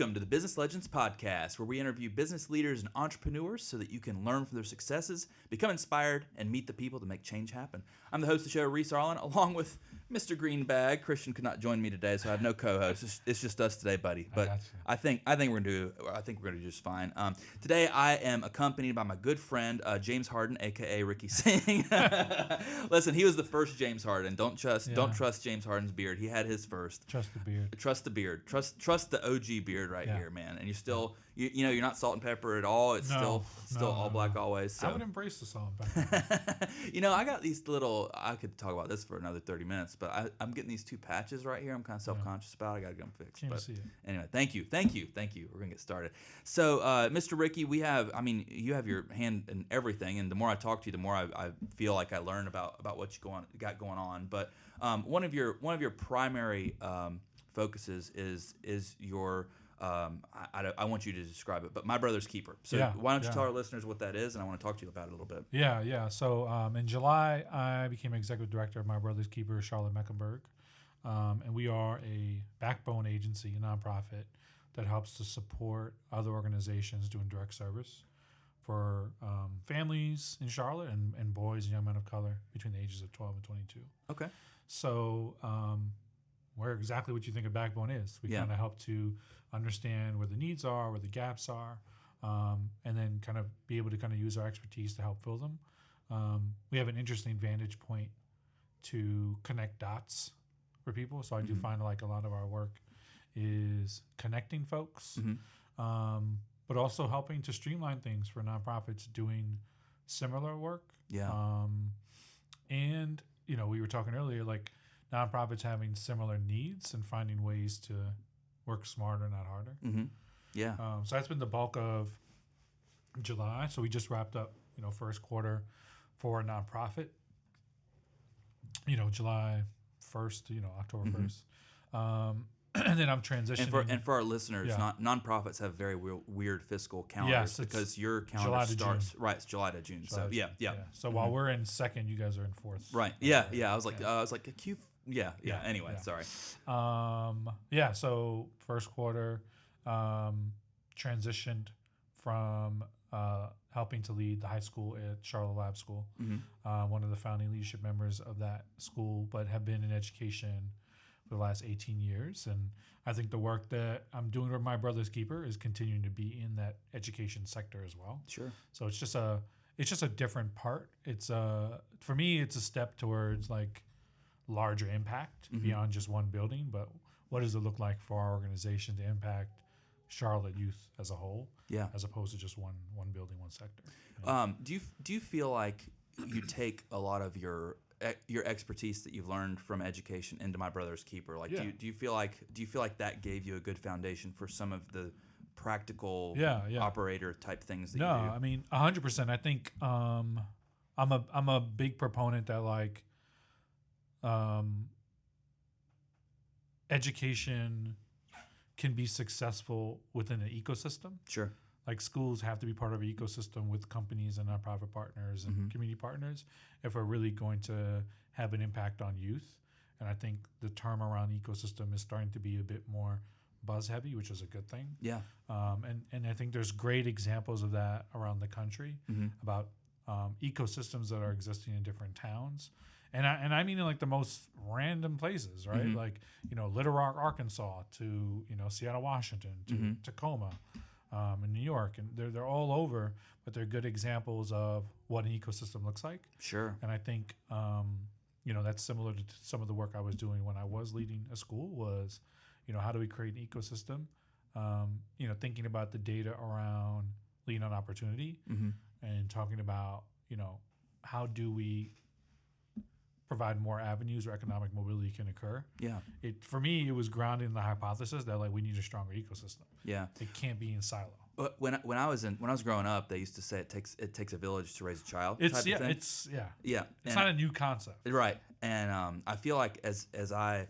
Welcome to the Business Legends Podcast, where we interview business leaders and entrepreneurs so that you can learn from their successes, become inspired, and meet the people to make change happen. I'm the host of the show, Reese Arlen, along with Mr. Greenbag. Christian could not join me today, so I have no co-host. It's just us today, buddy. But I think we're gonna do just fine. Today I am accompanied by my good friend James Harden, aka Ricky Singh. Listen, he was the first James Harden. Don't trust James Harden's beard. He had his first. Trust the beard. Trust the beard. Trust the OG beard here, man. And you're still you're not salt and pepper at all. It's still all black always. So. I would embrace the salt and pepper. I got these little. I could talk about this for another 30 minutes, but I'm getting these two patches right here. I'm kind of self-conscious about. I got to get them fixed. Can't see it. Anyway, thank you. We're gonna get started. So, Mr. Ricky, you have your hand in everything, and the more I talk to you, the more I feel like I learn about what you got going on. But one of your primary focuses is your I want you to describe it, but My Brother's Keeper. So why don't you tell our listeners what that is, and I want to talk to you about it a little bit. Yeah. So in July, I became executive director of My Brother's Keeper, Charlotte-Mecklenburg, and we are a backbone agency, a nonprofit that helps to support other organizations doing direct service for families in Charlotte and boys and young men of color between the ages of 12 and 22. Okay. So where exactly what you think a backbone is. We kind of help to understand where the needs are, where the gaps are, and then kind of be able to kind of use our expertise to help fill them. We have an interesting vantage point to connect dots for people. So I do find like a lot of our work is connecting folks, but also helping to streamline things for nonprofits doing similar work. And, we were talking earlier, like nonprofits having similar needs and finding ways to work smarter, not harder. So that's been the bulk of July. So we just wrapped up, first quarter for a nonprofit, July 1st, October 1st. And then I'm transitioning. And for our listeners, nonprofits have very weird fiscal calendars because your calendar starts it's July to June. So while we're in second, you guys are in fourth. Right. Yeah. I was like a Q. Yeah. Anyway, sorry. So first quarter, transitioned from helping to lead the high school at Charlotte Lab School. One of the founding leadership members of that school, but have been in education for the last 18 years. And I think the work that I'm doing with My Brother's Keeper is continuing to be in that education sector as well. Sure. So it's just a different part. It's for me, it's a step towards like larger impact beyond just one building, but what does it look like for our organization to impact Charlotte youth as a whole, as opposed to just one building, one sector? Do you feel like you take a lot of your expertise that you've learned from education into My Brother's Keeper? Like, do you feel like that gave you a good foundation for some of the practical operator type things that you do? No, I mean 100%. I think I'm a big proponent that like education can be successful within an ecosystem. Sure. Like schools have to be part of an ecosystem with companies and nonprofit partners and community partners if we're really going to have an impact on youth. And I think the term around ecosystem is starting to be a bit more buzz heavy, which is a good thing. Yeah. And I think there's great examples of that around the country about ecosystems that are existing in different towns. And I mean in like the most random places, right? Like, Little Rock, Arkansas to, Seattle, Washington to Tacoma. In New York, and they're all over, but they're good examples of what an ecosystem looks like. Sure. And I think, that's similar to some of the work I was doing when I was leading a school was, how do we create an ecosystem? Thinking about the data around lean on opportunity and talking about, how do we provide more avenues where economic mobility can occur. Yeah. For me, it was grounded in the hypothesis that like we need a stronger ecosystem. Yeah. It can't be in silo. But when I was growing up, they used to say it takes a village to raise a child. It's It's not a new concept. Right. And I feel like as I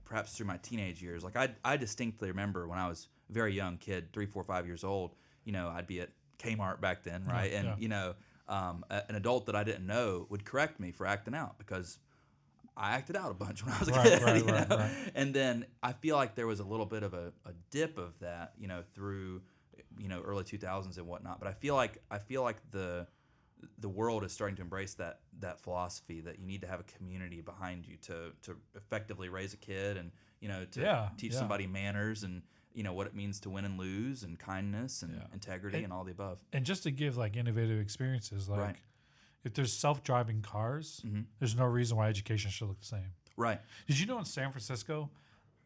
perhaps through my teenage years, like I distinctly remember when I was a very young kid, 3, 4, 5 years old, I'd be at Kmart back then, right? An adult that I didn't know would correct me for acting out because I acted out a bunch when I was a Right, kid, right, you know? right. And then I feel like there was a little bit of a dip of that, through, early 2000s and whatnot. But I feel like the world is starting to embrace that philosophy that you need to have a community behind you to effectively raise a kid and, to teach somebody manners and, what it means to win and lose and kindness and integrity and all the above. And just to give like innovative experiences, like Right. if there's self-driving cars, there's no reason why education should look the same. Right. Did you know in San Francisco,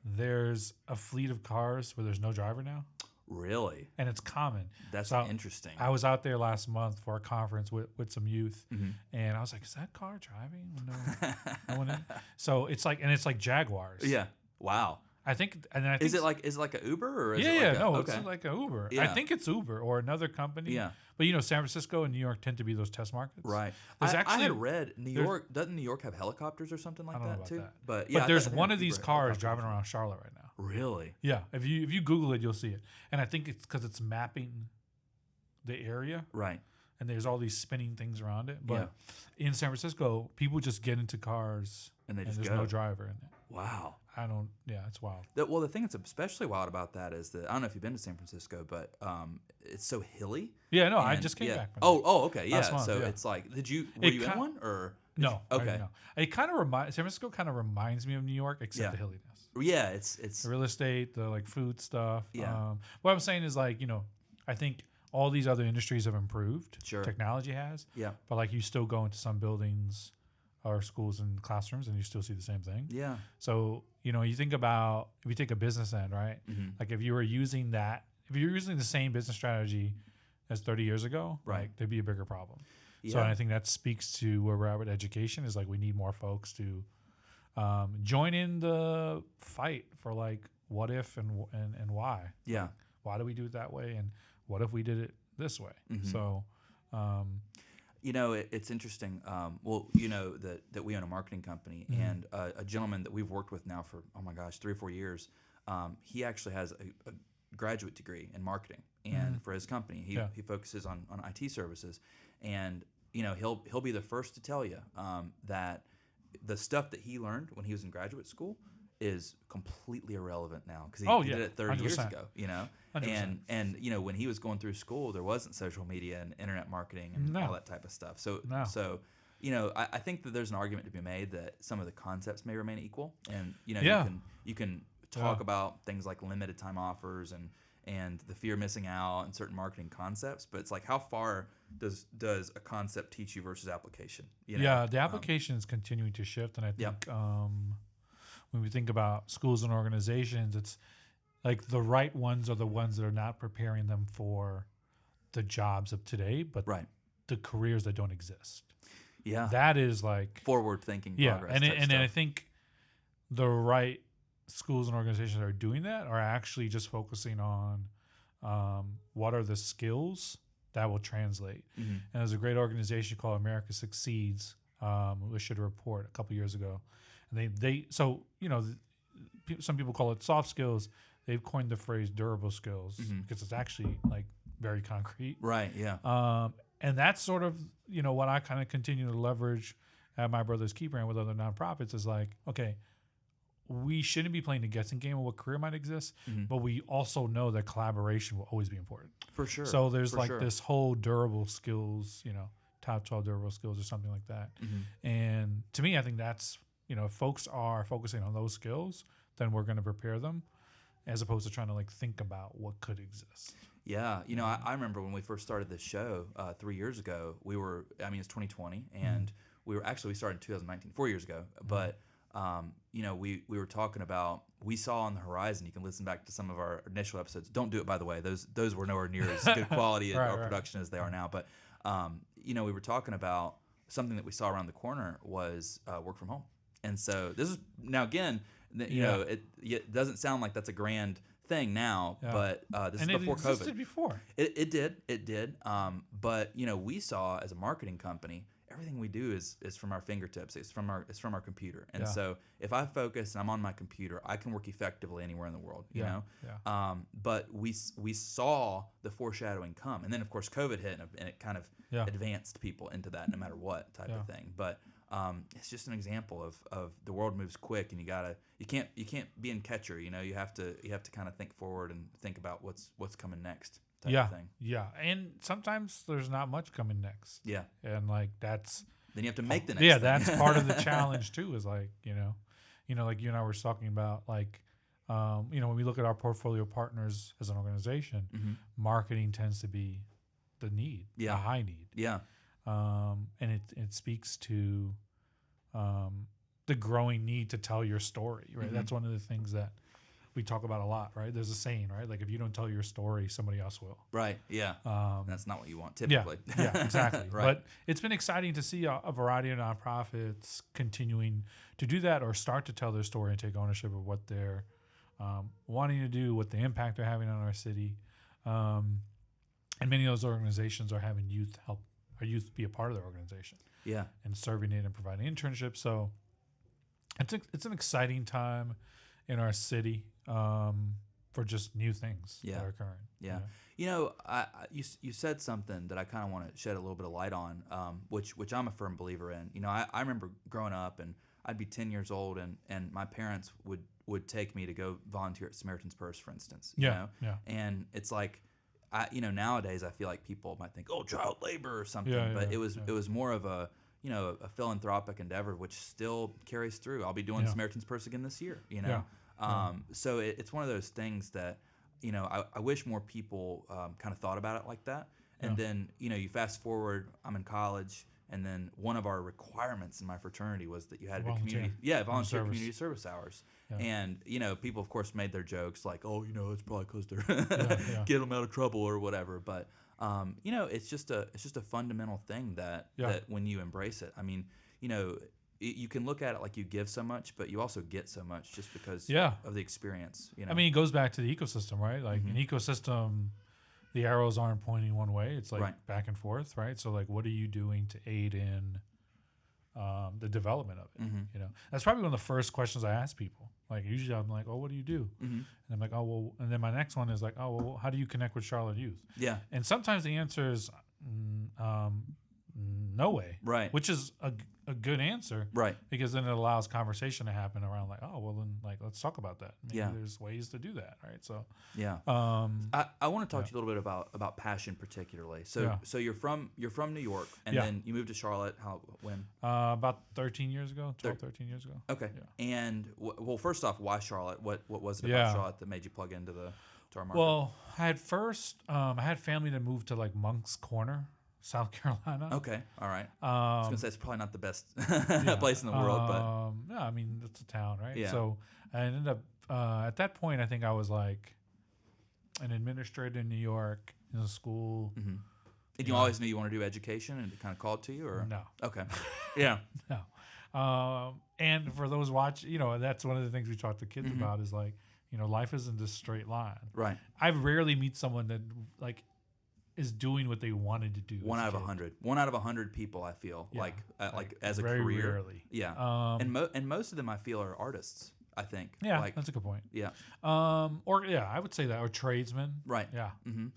there's a fleet of cars where there's no driver now? Really? And it's common. That's So interesting. I was out there last month for a conference with some youth, and I was like, "Is that car driving? No one in?" So it's like Jaguars. Yeah. Wow. I think Is it like an Uber or is yeah, it like no, okay. it's like a Uber. Yeah. I think it's Uber or another company. Yeah. But San Francisco and New York tend to be those test markets. Right. There's I had read New York. Doesn't New York have helicopters or something like I don't know that about too? that. But yeah, But there's I think one of Uber these has cars helicopters. driving around Charlotte right now. Really? Yeah. If you Google it, you'll see it. And I think it's because it's mapping the area. Right. And there's all these spinning things around it. But in San Francisco, people just get into cars And they and just there's go. no driver in it. Wow. It's wild. Well, the thing that's especially wild about that is that I don't know if you've been to San Francisco, but it's so hilly. Yeah, no, I And, just came back from Okay, yeah. Last month, So yeah. it's like, were It you in one or? No. Okay. No. It kind of San Francisco kind of reminds me of New York, except the hilliness. Yeah, it's The real estate, the like food stuff. Yeah. What I'm saying is like, I think all these other industries have improved. Sure. Technology has. Yeah. But like you still go into some buildings or schools and classrooms and you still see the same thing. Yeah. So, you think about if you take a business end, right? Like if you're using the same business strategy as 30 years ago, Right. like there'd be a bigger problem. Yeah. So I think that speaks to where we're at with education is like we need more folks to join in the fight for like what if and why. Yeah. Why do we do it that way? And what if we did it this way? So, it's interesting. That we own a marketing company, and a gentleman that we've worked with now for 3 or 4 years. He actually has a graduate degree in marketing, and for his company, he focuses on IT services, and he'll be the first to tell you that the stuff that he learned when he was in graduate school is completely irrelevant now because he did it 30 years 100%. ago, 100%. and when he was going through school, there wasn't social media and internet marketing and all that type of stuff. So I think that there's an argument to be made that some of the concepts may remain equal, and you can talk about things like limited time offers and the fear of missing out and certain marketing concepts, but it's like how far does a concept teach you versus application? Yeah, the application is continuing to shift, and I think when we think about schools and organizations, it's like the right ones are the ones that are not preparing them for the jobs of today, but the careers that don't exist. Yeah, that is like forward thinking. Yeah, progress and I think the right schools and organizations that are doing that are actually just focusing on what are the skills that will translate. And there's a great organization called America Succeeds, who issued a report a couple years ago. And some people call it soft skills. They've coined the phrase durable skills because it's actually like very concrete. Right, yeah. And that's sort of, what I kind of continue to leverage at My Brother's Keeper and with other nonprofits is like, okay, we shouldn't be playing the guessing game of what career might exist, but we also know that collaboration will always be important. For sure. So there's this whole durable skills, top 12 durable skills or something like that. And to me, I think that's, if folks are focusing on those skills, then we're going to prepare them as opposed to trying to like think about what could exist. Yeah. I remember when we first started this show 3 years ago, it's 2020 and we started in 2019, 4 years ago, but we were talking about, we saw on the horizon, you can listen back to some of our initial episodes. Don't do it, by the way. Those were nowhere near as good quality or production as they are now. But, we were talking about something that we saw around the corner was work from home. And so this is, now again, it doesn't sound like that's a grand thing now, but this is before COVID. It existed before. It did. But we saw as a marketing company, everything we do is from our fingertips. It's from our computer. And so if I focus and I'm on my computer, I can work effectively anywhere in the world. You know. Yeah. But we saw the foreshadowing come, and then of course COVID hit, and it kind of advanced people into that, no matter what type of thing. But it's just an example of the world moves quick, and you can't be in catcher. You have to kind of think forward and think about what's coming next. Type of thing. Yeah, and sometimes there's not much coming next. Yeah, and like that's then you have to make the next. Yeah, thing. that's part of the challenge too. Is like like you and I were talking about like. When we look at our portfolio partners as an organization, marketing tends to be the need, a high need. Yeah. And it speaks to the growing need to tell your story, right? That's one of the things that we talk about a lot, right? There's a saying, right? Like if you don't tell your story, somebody else will. Right, yeah. That's not what you want typically. Yeah, exactly. Right. But it's been exciting to see a variety of nonprofits continuing to do that or start to tell their story and take ownership of what they're wanting to do, what the impact they're having on our city. And many of those organizations are having youth be a part of their organization. Yeah. And serving it and providing internships. So it's an exciting time in our city for just new things that are occurring. Yeah. You said something that I kind of want to shed a little bit of light on, which I'm a firm believer in. I remember growing up and I'd be 10 years old and my parents would take me to go volunteer at Samaritan's Purse, for instance. Yeah. And it's like, nowadays I feel like people might think, oh, child labor or something, but it was more of a philanthropic endeavor, which still carries through. I'll be doing Samaritan's Purse again this year. So it's one of those things that I wish more people kind of thought about it like that. And then you fast forward, I'm in college. And then one of our requirements in my fraternity was that you had to do volunteer community service hours. Yeah. And people of course made their jokes like, oh, it's probably because they're get them out of trouble or whatever. But it's just a fundamental thing that when you embrace it, I mean, you can look at it like you give so much, but you also get so much just because of the experience. I mean, it goes back to the ecosystem, right? Like an ecosystem. The arrows aren't pointing one way. It's like back and forth, right? So like, what are you doing to aid in the development of it? That's probably one of the first questions I ask people. Like usually I'm like, oh, what do you do? And I'm like, oh, well, and then my next one is like, oh, well, how do you connect with Charlotte youth? Yeah. And sometimes the answer is no way. Right. Which is a good answer. Right. Because then it allows conversation to happen around like, oh, well, then like, let's talk about that. Maybe there's ways to do that. Right. So, I want to talk to you a little bit about passion particularly. So you're from New York and then you moved to Charlotte. When? About 13 years ago, 13 years ago. Okay. Yeah. And well, first off, why Charlotte? What was it about Charlotte that made you plug into our market? Well, I had family that moved to like Moncks Corner, South Carolina. Okay, all right. I was gonna say it's probably not the best place in the world, but no, I mean it's a town, right? Yeah. So I ended up at that point. I think I was like an administrator in New York in a school. Mm-hmm. And you always knew you wanted to do education, and it kind of called to you, or no? Okay, yeah, no. And for those that's one of the things we talk to kids about is like life isn't a straight line. Right. I rarely meet someone that like is doing what they wanted to do. 1 out of 100. 1 out of 100 people, I feel like as a very career. Rarely. Yeah. And most of them I feel are artists. I think. Yeah, that's a good point. Yeah. I would say that, or tradesmen. Right. Yeah. Mm-hmm.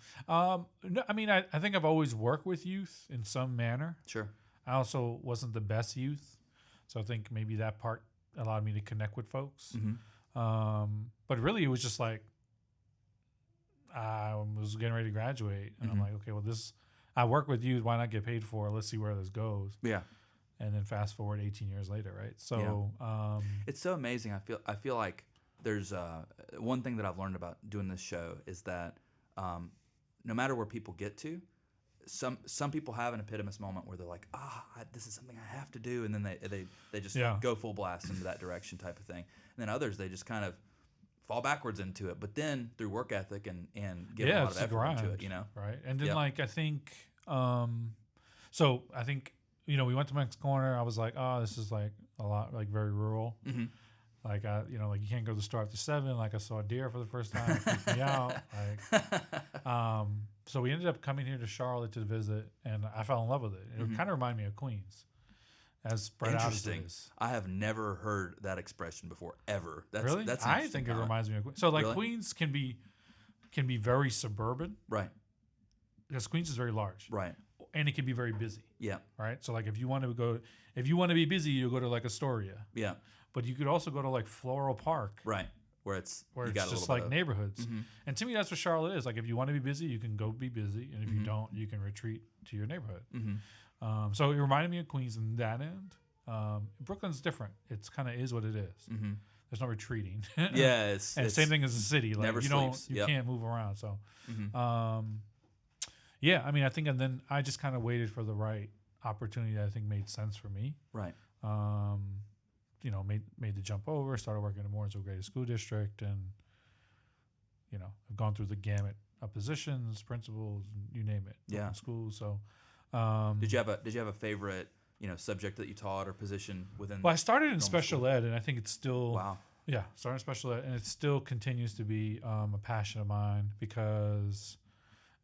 No, I mean, I think I've always worked with youth in some manner. Sure. I also wasn't the best youth, so I think maybe that part allowed me to connect with folks. Mm-hmm. But really, it was just like, I was getting ready to graduate, and I'm like, okay, well, I work with youth. Why not get paid for it? Let's see where this goes. Yeah. And then fast forward 18 years later, right? So it's so amazing. I feel like there's one thing that I've learned about doing this show is that no matter where people get to, some people have an epitomous moment where they're like, this is something I have to do, and then they just go full blast into that direction type of thing. And then others, they just kind of fall backwards into it, but then through work ethic and give a lot of effort into it, right? And then I think, so I think we went to Moncks Corner. I was like, oh, this is like a lot, like very rural. Mm-hmm. Like like you can't go to the store after 7. Like I saw a deer for the first time, it freaked me out. Like, so we ended up coming here to Charlotte to visit, and I fell in love with it. It kind of reminded me of Queens. As spread out as it is. I have never heard that expression before, ever. Really? I think it reminds me of Queens. So like Queens can be very suburban. Right. Because Queens is very large. Right. and it can be very busy. Yeah. Right. So like if you want to be busy, you go to like Astoria. Yeah. But you could also go to like Floral Park. Right. Where it's just like neighborhoods. And to me, that's what Charlotte is. Like if you want to be busy, you can go be busy, and if you don't, you can retreat to your neighborhood. So it reminded me of Queens in that end. Brooklyn's different. It's kind of is what it is. There's no retreating. Yeah, it's same thing as the city. Like never sleeps. You can't move around. So, yeah. I mean, I think, and then I just kind of waited for the right opportunity that I think made sense for me. Right. You know, made the jump over. Started working in the Warrensville Greatest School District, and you know, I've gone through the gamut of positions, principals, you name it. Yeah. In schools. So, did you have a favorite, you know, subject that you taught or position within? Well, I started in special ed, and I think it's still wow. Yeah, started in special ed, and it still continues to be a passion of mine because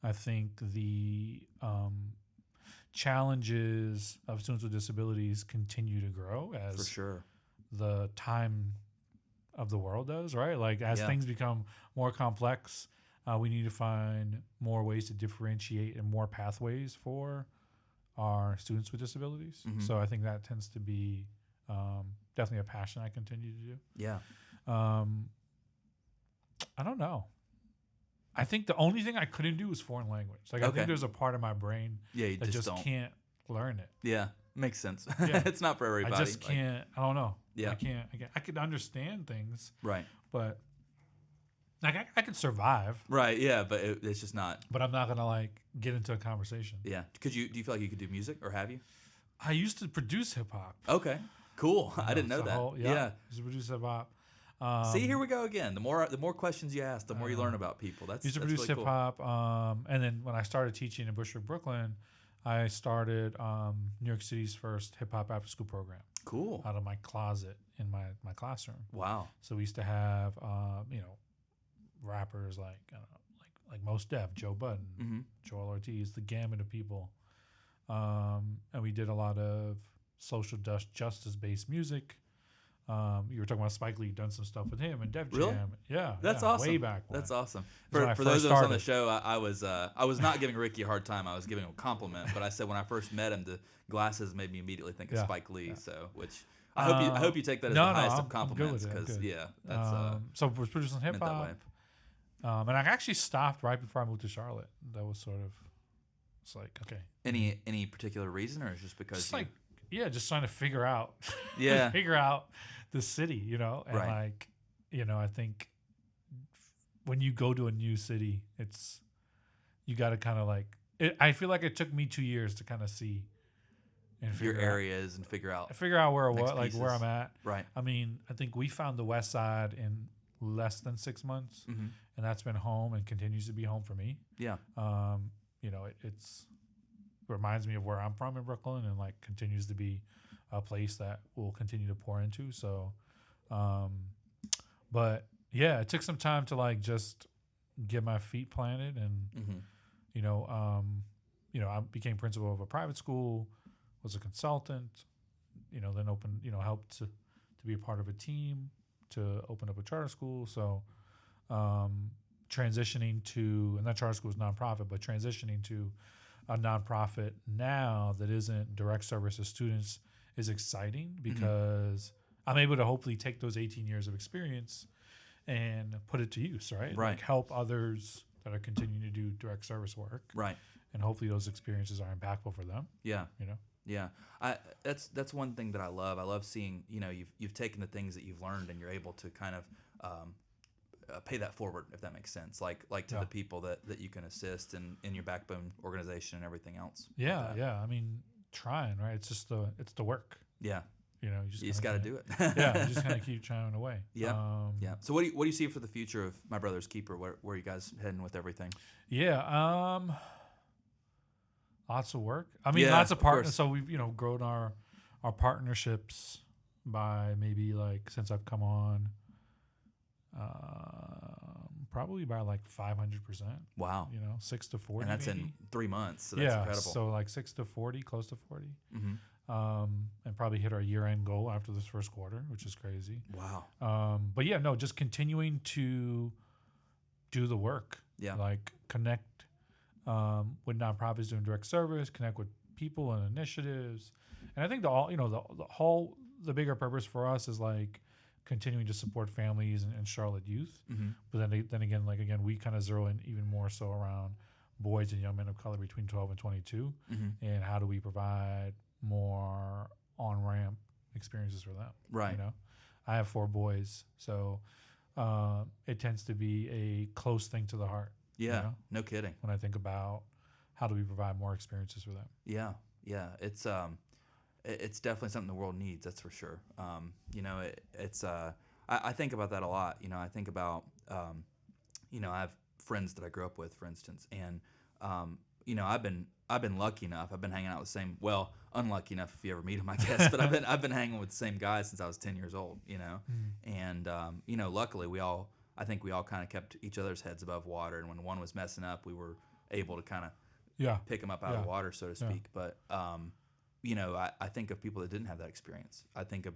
I think the challenges of students with disabilities continue to grow as for sure the time of the world does, right? Like as things become more complex, we need to find more ways to differentiate and more pathways for our students with disabilities. So I think that tends to be definitely a passion I continue to do. Yeah. I don't know. I think the only thing I couldn't do was foreign language. Like I think there's a part of my brain that just can't learn it. Yeah, makes sense. Yeah. It's not for everybody. I just can't. I don't know. Yeah. I can't. I could understand things. Right. But like I could survive. Right. Yeah. But it's just not. But I'm not gonna like get into a conversation. Yeah. Do you feel like you could do music, or have you? I used to produce hip hop. Okay. Cool. I didn't know that. I used to produce hip hop. See, here we go again. The more questions you ask, the more you learn about people. That's used to produce really hip hop, and then when I started teaching in Bushwick, Brooklyn, I started New York City's first hip hop after school program. Cool. Out of my closet in my classroom. Wow. So we used to have rappers like Mos Def, Joe Budden, Joel Ortiz, the gamut of people, and we did a lot of social justice based music. You were talking about Spike Lee, done some stuff with him and Def Jam. Really? Yeah, that's awesome. Way back when. That's awesome. For those of us on the show, I was not giving Ricky a hard time. I was giving him a compliment. But I said when I first met him, the glasses made me immediately think of Spike Lee. Yeah. So, which I hope you take that as the highest of compliments, because that's so we're producing hip hop. And I actually stopped right before I moved to Charlotte. That was sort of, it's like, okay. Any particular reason, or is it just because just trying to figure out the city, and like, I think when you go to a new city, you got to kind of like, I feel like it took me 2 years to kind of see and your areas and figure out where where I'm at. Right. I mean, I think we found the West Side in less than 6 months, and that's been home and continues to be home for me. Yeah. It's reminds me of where I'm from in Brooklyn, and like continues to be a place that we'll continue to pour into. So, but yeah, it took some time to like just get my feet planted, and I became principal of a private school, was a consultant, then opened, helped to be a part of a team to open up a charter school. So, transitioning to, and that charter school is nonprofit, but transitioning to a nonprofit now that isn't direct service to students is exciting, because I'm able to hopefully take those 18 years of experience and put it to use, right? Like help others that are continuing to do direct service work. Right. And hopefully those experiences are impactful for them. Yeah. Yeah. That's one thing that I love. I love seeing, you've taken the things that you've learned and you're able to kind of pay that forward, if that makes sense, like to the people that you can assist in your backbone organization and everything else. Yeah. Yeah. I mean, trying, right? It's just the work. Yeah. You just got to do it. Yeah. You just kind of keep trying away. Yeah. Yeah. So what do you see for the future of My Brother's Keeper? Where are you guys heading with everything? Yeah. Lots of work. I mean, lots of partners. So we've, grown our partnerships by maybe like, since I've come on, probably by like 500%. Wow. 6 to 40. And that's maybe. In 3 months. So that's incredible. So like 6 to 40, close to 40. And probably hit our year-end goal after this first quarter, which is crazy. Wow. But yeah, no, just continuing to do the work. Yeah. Like connect with nonprofits doing direct service, connect with people and initiatives. And I think the bigger purpose for us is like continuing to support families and Charlotte youth. Mm-hmm. But then again, we kind of zero in even more so around boys and young men of color between 12 and 22. Mm-hmm. And how do we provide more on-ramp experiences for them? Right. You know, I have 4 boys, so it tends to be a close thing to the heart. Yeah, you know, no kidding. when I think about how do we provide more experiences for them. Yeah, yeah. It's definitely something the world needs. That's for sure. You know, I think about that a lot. You know, I think about, you know, I have friends that I grew up with, for instance, and you know, I've been lucky enough. I've been hanging out with the same. Well, unlucky enough if you ever meet them, I guess. But I've been hanging with the same guys since I was 10 years old. You know, and you know, luckily I think we all kind of kept each other's heads above water. And when one was messing up, we were able to kind of pick them up out of the water, so to speak. But you know, I think of people that didn't have that experience. I think of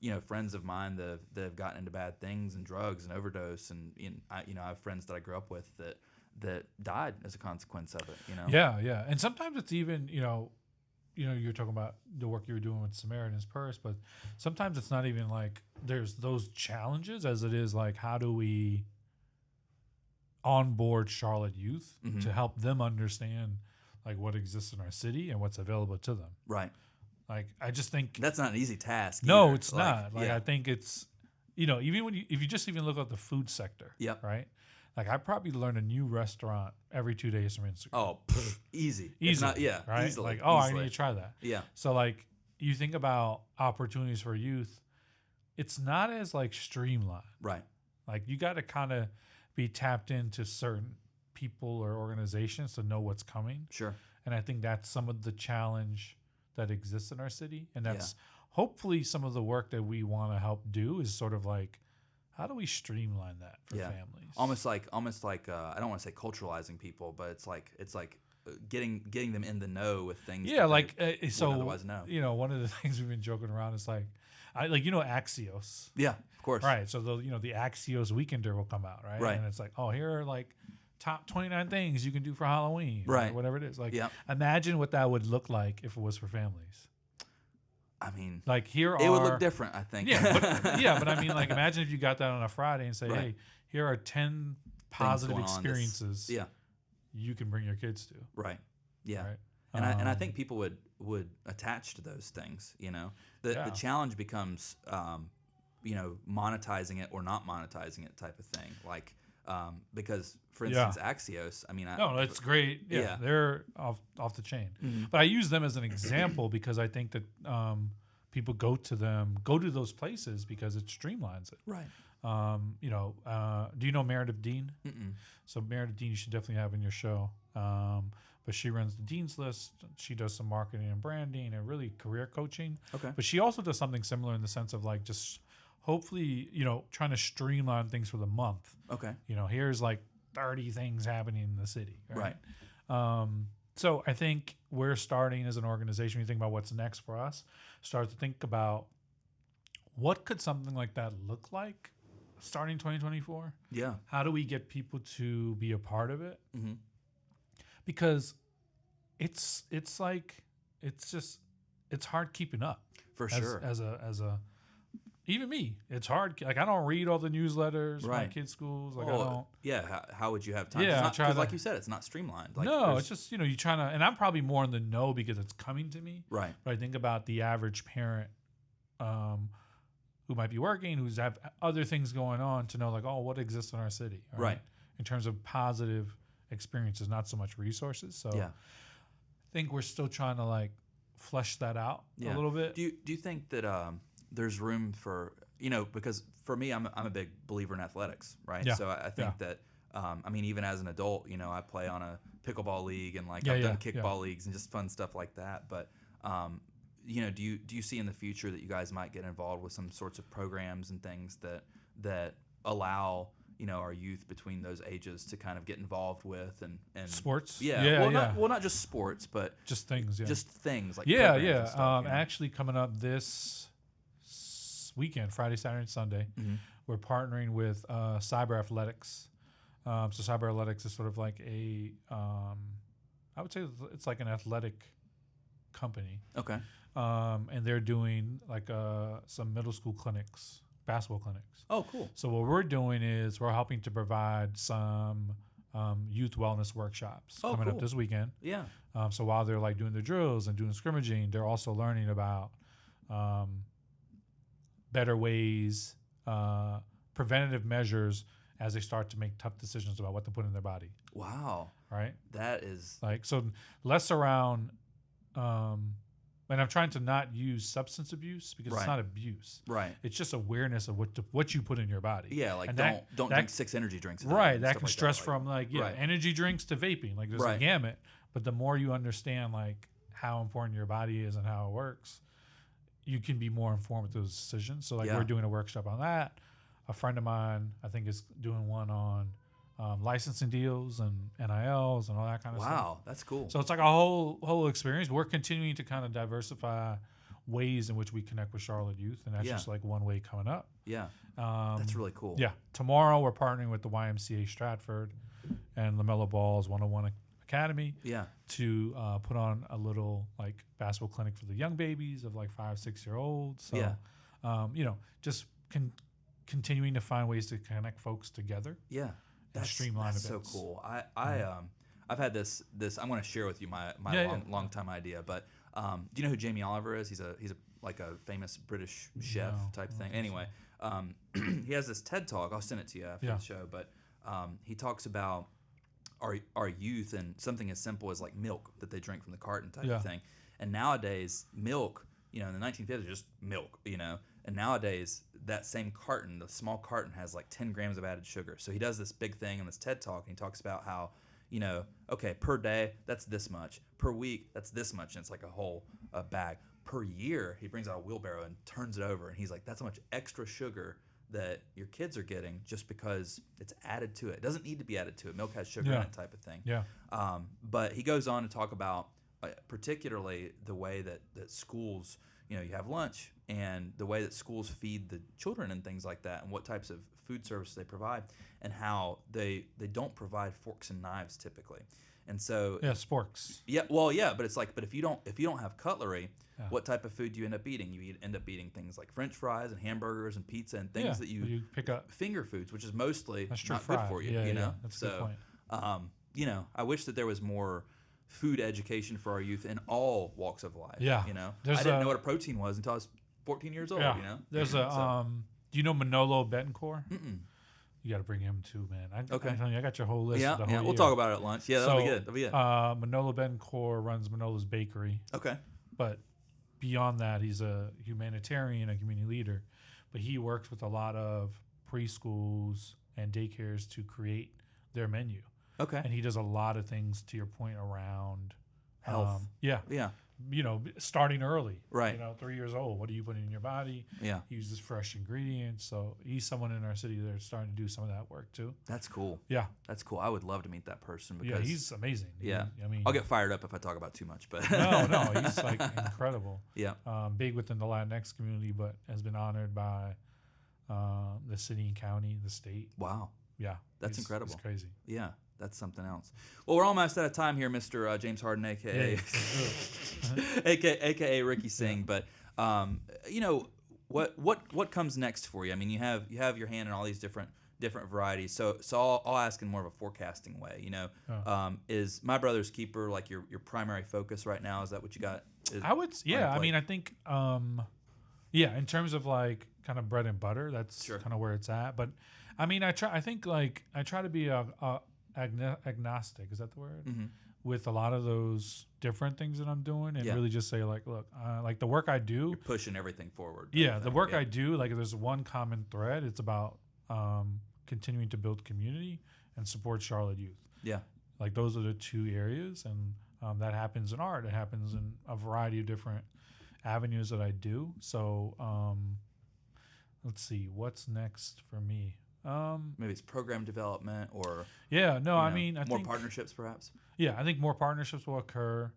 you know, friends of mine that have gotten into bad things and drugs and overdose, and you know, I have friends that I grew up with that died as a consequence of it. You know. Yeah. And sometimes it's even, you know, you're talking about the work you were doing with Samaritan's Purse, but sometimes it's not even like there's those challenges as it is like how do we onboard Charlotte youth to help them understand like what exists in our city and what's available to them. Right. Like I just think that's not an easy task. No, either. it's not. Like I think it's, you know, even if you just even look at the food sector. Yep. Right. Like I probably learn a new restaurant every 2 days from Instagram. Oh, easy. Easily. Right. Easily. Like, easily. I need to try that. Yeah. So like you think about opportunities for youth, it's not as like streamlined. Right. Like you got to kind of be tapped into certain people or organizations to know what's coming. Sure. And I think that's some of the challenge that exists in our city. And that's hopefully some of the work that we want to help do is sort of like, how do we streamline that for families? Almost like I don't want to say culturalizing people, but it's like getting them in the know with things. Yeah, like so otherwise know. You know, one of the things we've been joking around is like, you know, Axios. Yeah, of course. Right. So the Axios Weekender will come out, right? Right. And it's like, oh, here are like top 29 things you can do for Halloween, right? Or whatever it is. Like, imagine what that would look like if it was for families. I mean, like it would look different, I think. Yeah, but I mean, like, imagine if you got that on a Friday and say, hey, here are 10 positive experiences you can bring your kids to. Right. Yeah. Right? And I think people would attach to those things. You know, the challenge becomes, you know, monetizing it or not monetizing it type of thing. Like, because for instance, Axios, I mean, it's great. Yeah, they're off the chain. Mm-hmm. But I use them as an example because I think that people go to those places because it streamlines it. Right. You know, do you know Meredith Dean? Mm-mm. So Meredith Dean, you should definitely have in your show. But she runs the Dean's List. She does some marketing and branding and really career coaching. Okay. But she also does something similar in the sense of like just hopefully, you know, trying to streamline things for the month. Okay. You know, here's like 30 things happening in the city. Right. So I think we're starting as an organization, when you think about what's next for us, start to think about what could something like that look like starting 2024? Yeah. How do we get people to be a part of it? Mm-hmm. Because it's hard keeping up. For sure. As a even me, it's hard. Like I don't read all the newsletters from my kids' schools. Like I don't. Yeah, how would you have time? Yeah, because like you said, it's not streamlined. Like, no, it's just, you know, you trying to, and I'm probably more in the know because it's coming to me. Right. But I think about the average parent who might be working, who's have other things going on, to know like, oh, what exists in our city, right? In terms of positive experiences, not so much resources. So I think we're still trying to like flesh that out a little bit. Do you think that there's room for, you know, because for me, I'm a big believer in athletics, right? Yeah. So I think that, I mean, even as an adult, you know, I play on a pickleball league and like I've done kickball leagues and just fun stuff like that. But, you know, do you see in the future that you guys might get involved with some sorts of programs and things that allow, you know, our youth between those ages to kind of get involved with and sports? Not just sports, but just things. Yeah. Just things like stuff, actually coming up this weekend, Friday, Saturday, and Sunday, we're partnering with Cyber Athletics So Cyberletics is sort of like I would say it's like an athletic company. Okay. And they're doing like some middle school clinics, basketball clinics. Oh, cool. So what we're doing is we're helping to provide some youth wellness workshops coming up this weekend. Yeah. So while they're like doing the drills and doing scrimmaging, they're also learning about better ways, preventative measures as they start to make tough decisions about what to put in their body. Wow. Right. That is like, so less around, and I'm trying to not use substance abuse because it's not abuse. Right. It's just awareness of what you put in your body. Yeah, like and don't drink 6 energy drinks. Right. That can like stress that. from energy drinks to vaping. Like there's a gamut. But the more you understand like how important your body is and how it works, you can be more informed with those decisions. So like we're doing a workshop on that. A friend of mine, I think, is doing one on licensing deals and NILs and all that kind of stuff. Wow, that's cool. So it's like a whole experience. We're continuing to kind of diversify ways in which we connect with Charlotte youth, and that's just like one way coming up. Yeah, that's really cool. Yeah, tomorrow we're partnering with the YMCA Stratford and LaMelo Ball's 101 Academy. Yeah, to put on a little like basketball clinic for the young babies of like 5-6 year olds. So, just continuing to find ways to connect folks together. Yeah. That's streamlined. That's so cool. I've had this. I'm going to share with you my long time idea. But do you know who Jamie Oliver is? He's a like a famous British chef type thing. Anyway, he has this TED talk. I'll send it to you after the show. But he talks about our youth and something as simple as like milk that they drink from the carton type of thing. And nowadays, milk, in the 1950s, was just milk, And nowadays, that same carton, the small carton, has like 10 grams of added sugar. So he does this big thing in this TED Talk, and he talks about how, okay, per day, that's this much. Per week, that's this much, and it's like a whole bag. Per year, he brings out a wheelbarrow and turns it over, and he's like, that's how much extra sugar that your kids are getting just because it's added to it. It doesn't need to be added to it. Milk has sugar in it type of thing. Yeah. But he goes on to talk about particularly the way that schools, you have lunch and the way that schools feed the children and things like that and what types of food services they provide and how they don't provide forks and knives typically. And so sporks. Yeah, well, yeah, but it's like, but if you don't have cutlery, what type of food do you end up eating? You end up eating things like French fries and hamburgers and pizza and things that you pick up, finger foods, which is mostly not fried. good for you. That's a good point. I wish that there was more food education for our youth in all walks of life. Yeah. I didn't know what a protein was until I was 14 years old. There's do you know Manolo Betancourt? You got to bring him too, man. I'm telling you, I got your whole list. We'll talk about it at lunch. Yeah, that'll be good. Manolo Betancourt runs Manolo's Bakery. Okay. But beyond that, he's a humanitarian, a community leader. But he works with a lot of preschools and daycares to create their menu. Okay. And he does a lot of things, to your point, around health. Yeah. Starting early. Right. 3 years old. What are you putting in your body? Yeah. He uses fresh ingredients. So he's someone in our city that's starting to do some of that work too. That's cool. Yeah. That's cool. I would love to meet that person because he's amazing. Yeah. I'll get fired up if I talk about too much, but no, he's like incredible. Yeah. Big within the Latinx community, but has been honored by the city and county, the state. Wow. Yeah. That's incredible. It's crazy. Yeah. That's something else. Well, we're almost out of time here, Mr. James Harden, aka aka Ricky Singh. But what comes next for you? I mean, you have your hand in all these different varieties. So I'll ask in more of a forecasting way. Is My Brother's Keeper like your primary focus right now? Is that what you got? I would. Yeah. I mean, I think. In terms of like kind of bread and butter, that's kind of where it's at. But I mean, I try to be agnostic, is that the word? Mm-hmm. With a lot of those different things that I'm doing, and really just say like, look, like the work I do, you're pushing everything forward. The work I do, like if there's one common thread, it's about continuing to build community and support Charlotte youth. Yeah, like those are the two areas, and that happens in art. It happens in a variety of different avenues that I do. So let's see, what's next for me? Maybe it's program development or I mean, I more think partnerships perhaps. Yeah, I think more partnerships will occur.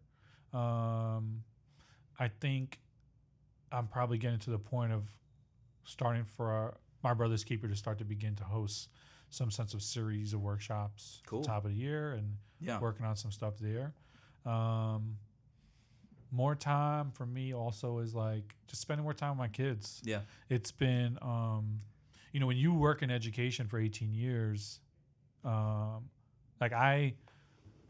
I think I'm probably getting to the point of starting for My Brother's Keeper to start to begin to host some sense of series of workshops Cool. at the top of the year and working on some stuff there. More time for me also is like just spending more time with my kids. Yeah. It's been, when you work in education for 18 years, like I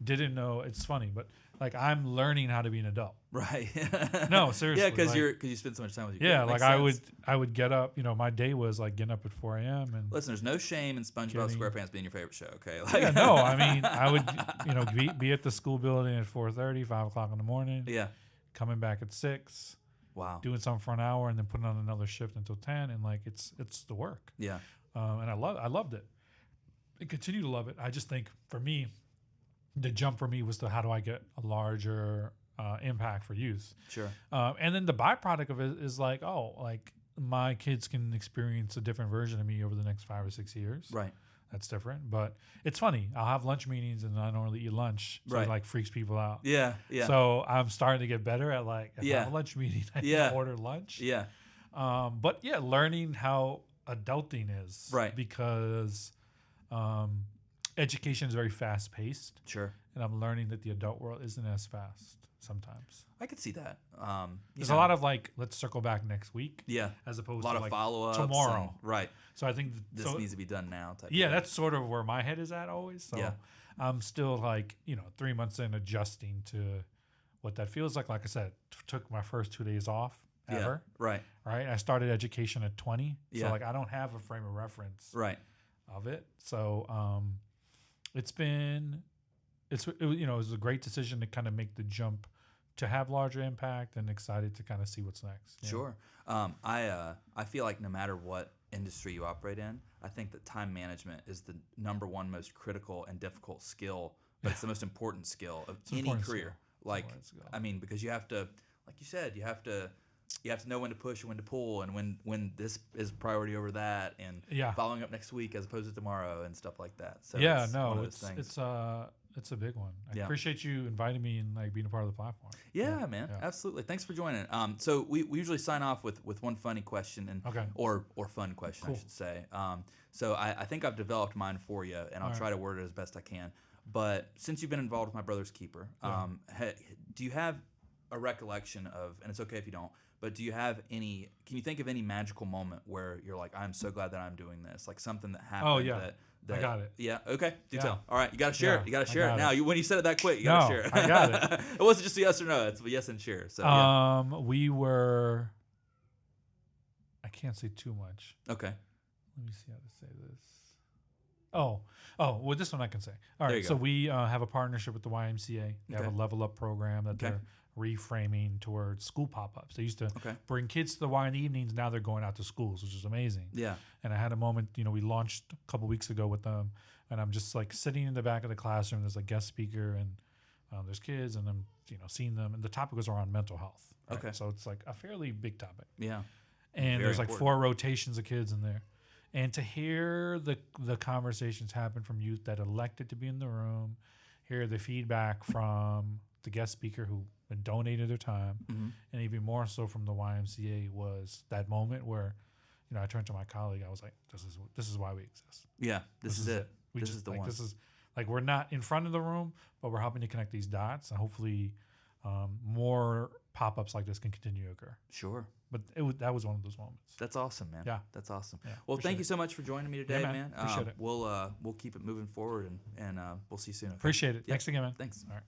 didn't know, it's funny, but like I'm learning how to be an adult. Right. No, seriously. Yeah, because like, you spend so much time with your kids. kids. Yeah, like I would get up, my day was like getting up at 4 a.m. and listen, there's no shame in SpongeBob SquarePants being your favorite show, okay? Like, yeah, no, I mean, I would, be at the school building at 4:30, 5 o'clock in the morning. Yeah. Coming back at 6. Wow. Doing something for an hour and then putting on another shift until 10, and like it's the work. Yeah. And I loved it. I continue to love it. I just think for me, the jump for me was to how do I get a larger impact for youth. Sure. And then the byproduct of it is like, my kids can experience a different version of me over the next 5 or 6 years. Right. That's different, but it's funny. I'll have lunch meetings and I don't really eat lunch, so it like freaks people out. Yeah, yeah. So I'm starting to get better at like if I have a lunch meeting, I can order lunch. Yeah. But yeah, learning how adulting is, right? Because education is very fast paced. Sure. And I'm learning that the adult world isn't as fast sometimes. I could see that. There's a lot of like, let's circle back next week. Yeah. As opposed to a lot to of like follow-ups. Tomorrow. Right. So I think this needs to be done now. Yeah, that's sort of where my head is at always. So I'm still like, 3 months in adjusting to what that feels like. Like I said, took my first 2 days off ever. Yeah. Right. Right. I started education at 20. So like I don't have a frame of reference. Right. Of it. So it was a great decision to kind of make the jump to have larger impact, and excited to kind of see what's next. Sure. I feel like no matter what industry you operate in, I think that time management is the number one most critical and difficult skill, but it's the most important skill of any career. Like, I mean, because you have to, like you said, you have to know when to push and when to pull, and when this is priority over that, and following up next week as opposed to tomorrow and stuff like that. So it's a big one. I appreciate you inviting me and like being a part of the platform. Yeah, man, absolutely. Thanks for joining. So we usually sign off with one funny question or fun question, I should say. So I think I've developed mine for you, and I'll try to word it as best I can. But since you've been involved with My Brother's Keeper, do you have a recollection of, and it's okay if you don't, but can you think of any magical moment where you're like, I'm so glad that I'm doing this, like something that happened that I got it. Yeah. Okay. Do tell. All right. You got to share it. You got to share it now. When you said it that quick, you got to share it. I got it. It wasn't just a yes or no. It's a yes and share. So we were. I can't say too much. Okay. Let me see how to say this. Well, this one I can say. All right. So we have a partnership with the YMCA. They have a level up program that they're reframing towards school pop-ups. They used to bring kids to the Y in the evenings. Now they're going out to schools, which is amazing. Yeah. And I had a moment, we launched a couple weeks ago with them, and I'm just like sitting in the back of the classroom. There's a guest speaker, and there's kids, and I'm seeing them. And the topic was around mental health. Right? Okay. So it's like a fairly big topic. Yeah. And there's like 4 rotations of kids in there. And to hear the conversations happen from youth that elected to be in the room, hear the feedback from the guest speaker who donated their time, and even more so from the YMCA, was that moment where, I turned to my colleague. I was like, "This is why we exist. Yeah, this is it. This is the one. This is like we're not in front of the room, but we're helping to connect these dots, and hopefully, more pop-ups like this can continue to occur." Sure. But that was one of those moments. That's awesome, man. Yeah, that's awesome. Yeah, well, thank you so much for joining me today, man. Appreciate it. We'll keep it moving forward, and we'll see you soon. Okay? Appreciate it. Thanks again, man. Thanks. All right.